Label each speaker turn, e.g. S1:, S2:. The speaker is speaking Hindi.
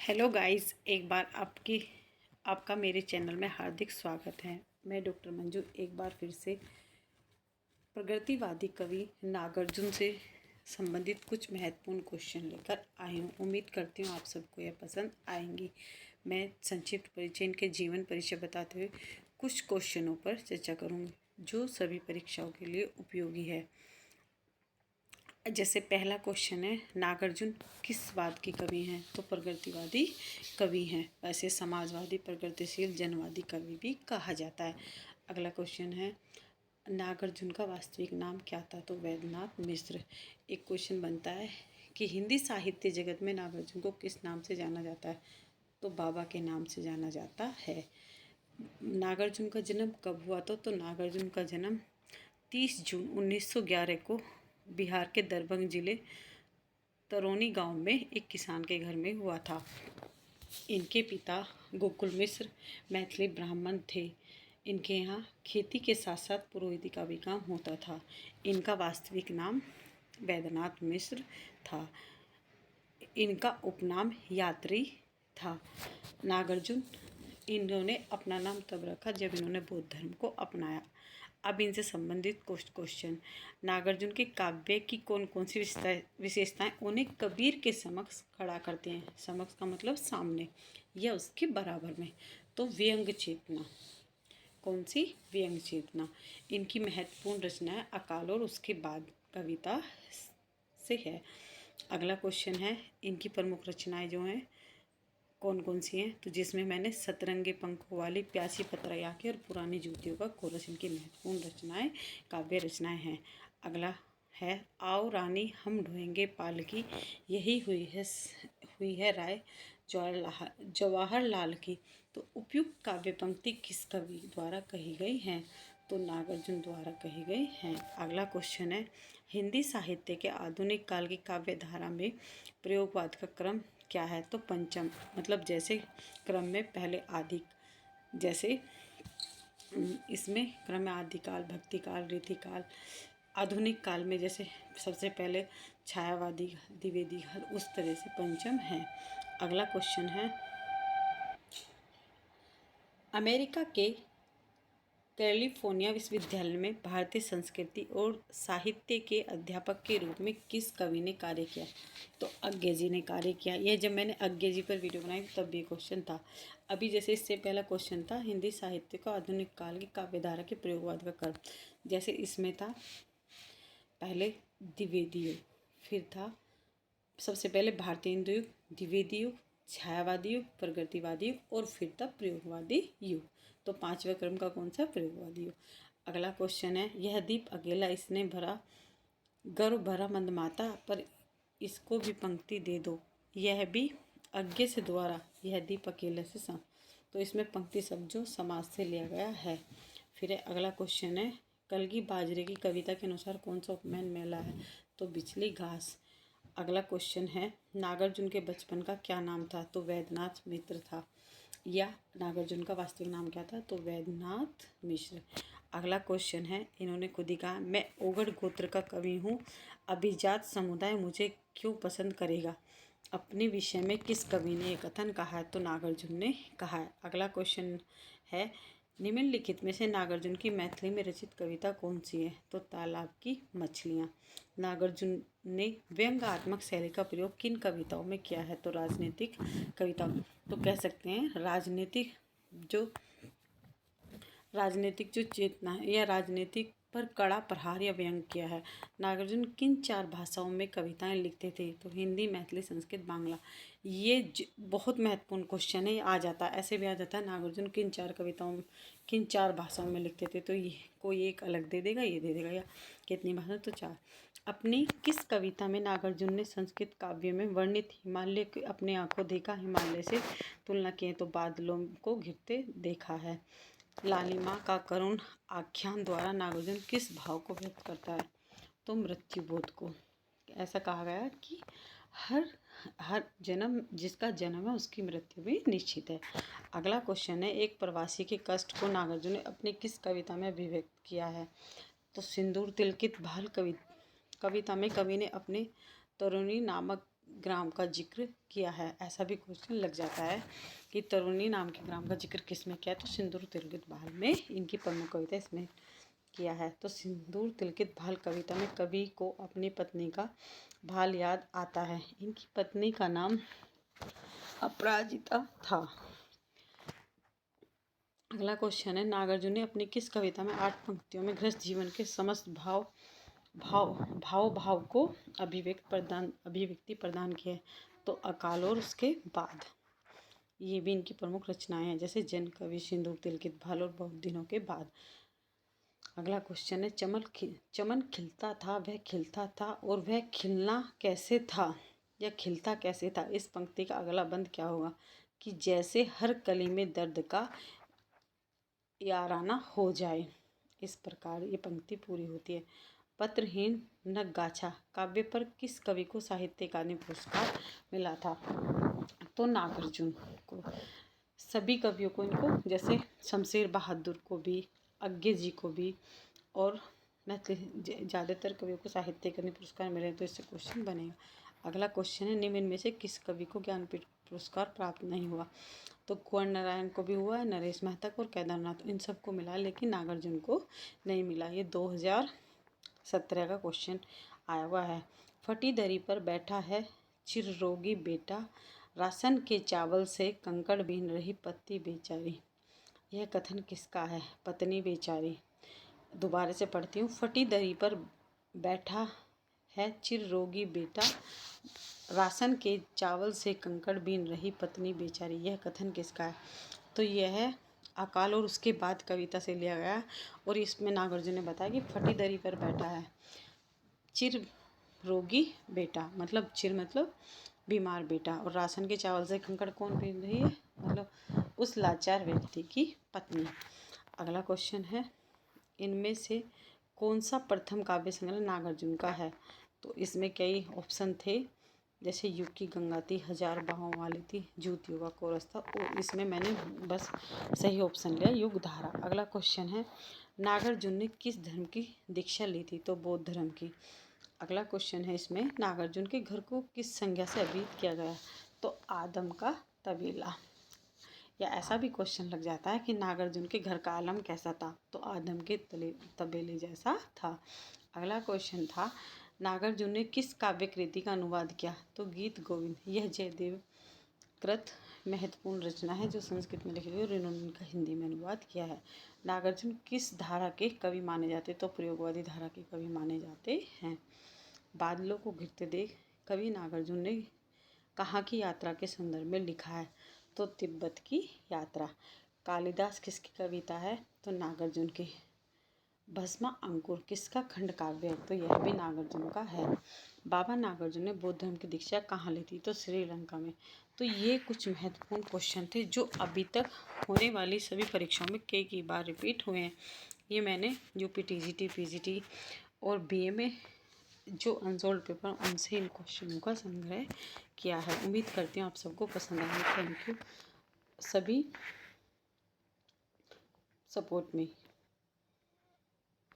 S1: हेलो गाइस, एक बार आपका मेरे चैनल में हार्दिक स्वागत है। मैं डॉक्टर मंजू एक बार फिर से प्रगतिवादी कवि नागार्जुन से संबंधित कुछ महत्वपूर्ण क्वेश्चन लेकर आई हूँ। उम्मीद करती हूँ आप सबको यह पसंद आएंगी। मैं संक्षिप्त परिचय, इनके जीवन परिचय बताते हुए कुछ क्वेश्चनों पर चर्चा करूँगी जो सभी परीक्षाओं के लिए उपयोगी है। जैसे पहला क्वेश्चन है, नागार्जुन किस वाद के कवि हैं? तो प्रगतिवादी कवि हैं। वैसे समाजवादी, प्रगतिशील, जनवादी कवि भी कहा जाता है। अगला क्वेश्चन है, नागार्जुन का वास्तविक नाम क्या था? तो वैद्यनाथ मिश्र। एक क्वेश्चन बनता है कि हिंदी साहित्य जगत में नागार्जुन को किस नाम से जाना जाता है? तो बाबा के नाम से जाना जाता है। नागार्जुन का जन्म कब हुआ था? तो नागार्जुन का जन्म 30 जून 1911 को बिहार के दरभंगा जिले तरौनी गांव में एक किसान के घर में हुआ था। इनके पिता गोकुल मिश्र मैथिली ब्राह्मण थे। इनके यहाँ खेती के साथ साथ पुरोहिती का भी काम होता था। इनका वास्तविक नाम वैद्यनाथ मिश्र था। इनका उपनाम यात्री था। नागार्जुन इन्होंने अपना नाम तब रखा जब इन्होंने बौद्ध धर्म को अपनाया। अब इनसे संबंधित कुछ क्वेश्चन, नागार्जुन के काव्य की कौन कौन सी विशेषताएं उन्हें कबीर के समक्ष खड़ा करते हैं? समक्ष का मतलब सामने या उसके बराबर में। तो व्यंग चेतना। कौन सी? व्यंग चेतना। इनकी महत्वपूर्ण रचनाएं अकाल और उसके बाद कविता से है। अगला क्वेश्चन है, इनकी प्रमुख रचनाएं जो हैं कौन कौन सी हैं? तो जिसमें मैंने सतरंगे पंखों वाली, प्यासी पतरया की और पुरानी जूतियों का कोरस, इनकी महत्वपूर्ण रचनाएं, काव्य रचनाएं हैं। अगला है, आओ रानी हम ढोएंगे पालकी, यही हुई है राय जवाहरलाल की। तो उपयुक्त काव्य पंक्ति किस कवि द्वारा कही गई है? तो नागार्जुन द्वारा कही गई हैं। अगला क्वेश्चन है, हिंदी साहित्य के आधुनिक काल की काव्य धारा में प्रयोगवाद का क्रम क्या है? तो पंचम, मतलब जैसे क्रम में पहले आदि, जैसे इसमें क्रम में आदिकाल, भक्तिकाल, रीतिकाल। आधुनिक काल में जैसे सबसे पहले छायावादी, द्विवेदी काल, उस तरह से पंचम है। अगला क्वेश्चन है, अमेरिका के कैलिफोर्निया विश्वविद्यालय में भारतीय संस्कृति और साहित्य के अध्यापक के रूप में किस कवि ने कार्य किया? तो अज्ञे जी ने कार्य किया। यह जब मैंने अज्ञे जी पर वीडियो बनाई तब भी क्वेश्चन था। अभी जैसे इससे पहला क्वेश्चन था, हिंदी साहित्य को आधुनिक काल की काव्यधारा के प्रयोगवाद का क्रम। जैसे इसमें था पहले द्विवेदी युग, फिर था सबसे पहले भारतीय हिंदू युग, द्विवेदी युग, छायावादी युग, प्रगतिवादी युग और फिर था प्रयोगवादी युग। तो पांचवा क्रम का कौन सा? प्रयोगवादी युग। अगला क्वेश्चन है, यह दीप अकेला इसने भरा गर्व भरा मंदमाता, पर इसको भी पंक्ति दे दो, यह भी अज्ञे से द्वारा, यह दीप अकेला से सम। तो इसमें पंक्ति शब्द जो समाज से लिया गया है। फिर अगला क्वेश्चन है, कलगी बाजरे की कविता के अनुसार कौन सा उपनयन मेला है? तो बिचली घास। अगला क्वेश्चन है, नागार्जुन के बचपन का क्या नाम था? तो वैद्यनाथ मिश्र था। या नागार्जुन का वास्तविक नाम क्या था? तो वैद्यनाथ मिश्र। अगला क्वेश्चन है, इन्होंने खुद ही कहा, मैं ओगड़ गोत्र का कवि हूँ, अभिजात समुदाय मुझे क्यों पसंद करेगा? अपने विषय में किस कवि ने यह कथन कहा है? तो नागार्जुन ने कहा है। अगला क्वेश्चन है, निम्नलिखित में से नागार्जुन की मैथिली में रचित कविता कौन सी है? तो तालाब की मछलियाँ। नागार्जुन ने व्यंग्यात्मक शैली का प्रयोग किन कविताओं में किया है? तो राजनीतिक कविताओं। तो कह सकते हैं राजनीतिक जो चेतना है या राजनीतिक पर कड़ा प्रहार या व्यंग किया है। नागार्जुन किन 4 भाषाओं में कविताएं लिखते थे? तो हिंदी, मैथिली, संस्कृत, बांग्ला। ये बहुत महत्वपूर्ण क्वेश्चन है, आ जाता है, ऐसे भी आ जाता है, नागार्जुन किन 4 भाषाओं में लिखते थे? तो ये कोई एक अलग दे देगा, ये दे देगा, या कितनी भाषा? तो 4। अपनी किस कविता में नागार्जुन ने संस्कृत काव्य में वर्णित हिमालय को अपने आंखों देखा हिमालय से तुलना की है? तो बादलों को घिरते देखा है। लालिमा का करुण आख्यान द्वारा नागार्जुन किस भाव को व्यक्त करता है? तो मृत्युबोध को। ऐसा कहा गया कि हर जन्म, जिसका जन्म है उसकी मृत्यु भी निश्चित है। अगला क्वेश्चन है, एक प्रवासी के कष्ट को नागार्जुन ने अपनी किस कविता में अभिव्यक्त किया है? तो सिंदूर तिलकित भाल कविता में कवि ने अपने तरुणी नामक ग्राम का जिक्र किया है? ऐसा भी क्वेश्चन लग जाता है कि तरुणी नाम के ग्राम का जिक्र किसमें किया है? तो सिंदूर तिलकित भाल में इनकी प्रमुख कविता इसमें किया है। तो सिंदूर तिलकित भाल कविता में कवि को अपनी पत्नी का भाल याद आता है। इनकी पत्नी का नाम अपराजिता था। अगला क्वेश्चन है, नागार्जुन ने अपनी किस कविता में 8 पंक्तियों में गृहस्थ जीवन के समस्त भाव को अभिव्यक्ति प्रदान की है? तो अकाल और उसके बाद। ये भी इनकी प्रमुख रचनाएं हैं, जैसे जन कवि, सिंदूर तिलकित भाल और बहुत दिनों के बाद। अगला क्वेश्चन है, चमन खिलता था, वह खिलता था और वह खिलना कैसे था या खिलता कैसे था? इस पंक्ति का अगला बंद क्या होगा? कि जैसे हर कली में दर्द का याराना हो जाए, इस प्रकार ये पंक्ति पूरी होती है। पत्रहीन नगाछा काव्य पर किस कवि को साहित्य अकादमी पुरस्कार मिला था? तो नागार्जुन को। सभी कवियों को इनको, जैसे शमशेर बहादुर को भी, अज्ञे जी को भी, और ज़्यादातर कवियों को साहित्य अकादमी पुरस्कार मिले, तो इससे क्वेश्चन बनेगा। अगला क्वेश्चन है, निम्न में से किस कवि को ज्ञानपीठ पुरस्कार प्राप्त नहीं हुआ? तो कुंवर नारायण को भी हुआ है, नरेश मेहता को और केदारनाथ, इन सबको मिला, लेकिन नागार्जुन को नहीं मिला। ये 2017 का क्वेश्चन आया हुआ है। फटी दरी पर बैठा है चिररोगी बेटा, राशन के चावल से कंकड़ बीन रही पति बेचारी। यह कथन किसका है? पत्नी बेचारी। दोबारा से पढ़ती हूँ। फटी दरी पर बैठा है चिररोगी बेटा, राशन के चावल से कंकड़ बीन रही पत्नी बेचारी। यह कथन किसका है? तो यह है अकाल और उसके बाद कविता से लिया गया, और इसमें नागार्जुन ने बताया कि फटी दरी पर बैठा है चिर रोगी बेटा, मतलब चिर मतलब बीमार बेटा, और राशन के चावल से कंकड़ कौन बीन रही है? मतलब उस लाचार व्यक्ति की पत्नी। अगला क्वेश्चन है, इनमें से कौन सा प्रथम काव्य संग्रह नागार्जुन का है? तो इसमें कई ऑप्शन थे, जैसे युग की गंगा थी, हजार बाहों वाली थी, जूतियों का कोरस था, और इसमें मैंने बस सही ऑप्शन लिया, युग धारा। अगला क्वेश्चन है, नागार्जुन ने किस धर्म की दीक्षा ली थी? तो बौद्ध धर्म की। अगला क्वेश्चन है, इसमें नागार्जुन के घर को किस संज्ञा से अभिहित किया गया? तो आदम का तबेला। या ऐसा भी क्वेश्चन लग जाता है कि नागार्जुन के घर का आलम कैसा था? तो आदम के तबेले जैसा था। अगला क्वेश्चन था, नागार्जुन ने किस काव्य कृति का अनुवाद किया? तो गीत गोविंद। यह जयदेव कृत महत्वपूर्ण रचना है, जो संस्कृत में लिखी गई और इन्होंने इनका हिंदी में अनुवाद किया है। नागार्जुन किस धारा के कवि माने जाते? तो प्रयोगवादी धारा के कवि माने जाते हैं। बादलों को घिरते देख कवि नागार्जुन ने कहाँ की यात्रा के संदर्भ में लिखा है? तो तिब्बत की यात्रा। कालिदास किसकी कविता है? तो नागार्जुन की। भस्मा अंकुर किसका खंड काव्य है? तो यह भी नागार्जुन का है। बाबा नागार्जुन ने बौद्ध धर्म की दीक्षा कहाँ ली थी? तो श्रीलंका में। तो ये कुछ महत्वपूर्ण क्वेश्चन थे जो अभी तक होने वाली सभी परीक्षाओं में कई बार रिपीट हुए हैं। ये मैंने यूपी टीजीटी, पीजीटी और बीए में जो अनसॉल्व पेपर, उनसे इन क्वेश्चनों का संग्रह किया है। उम्मीद करती हूँ आप सबको पसंद आएगा। थैंक यू सभी सपोर्ट में।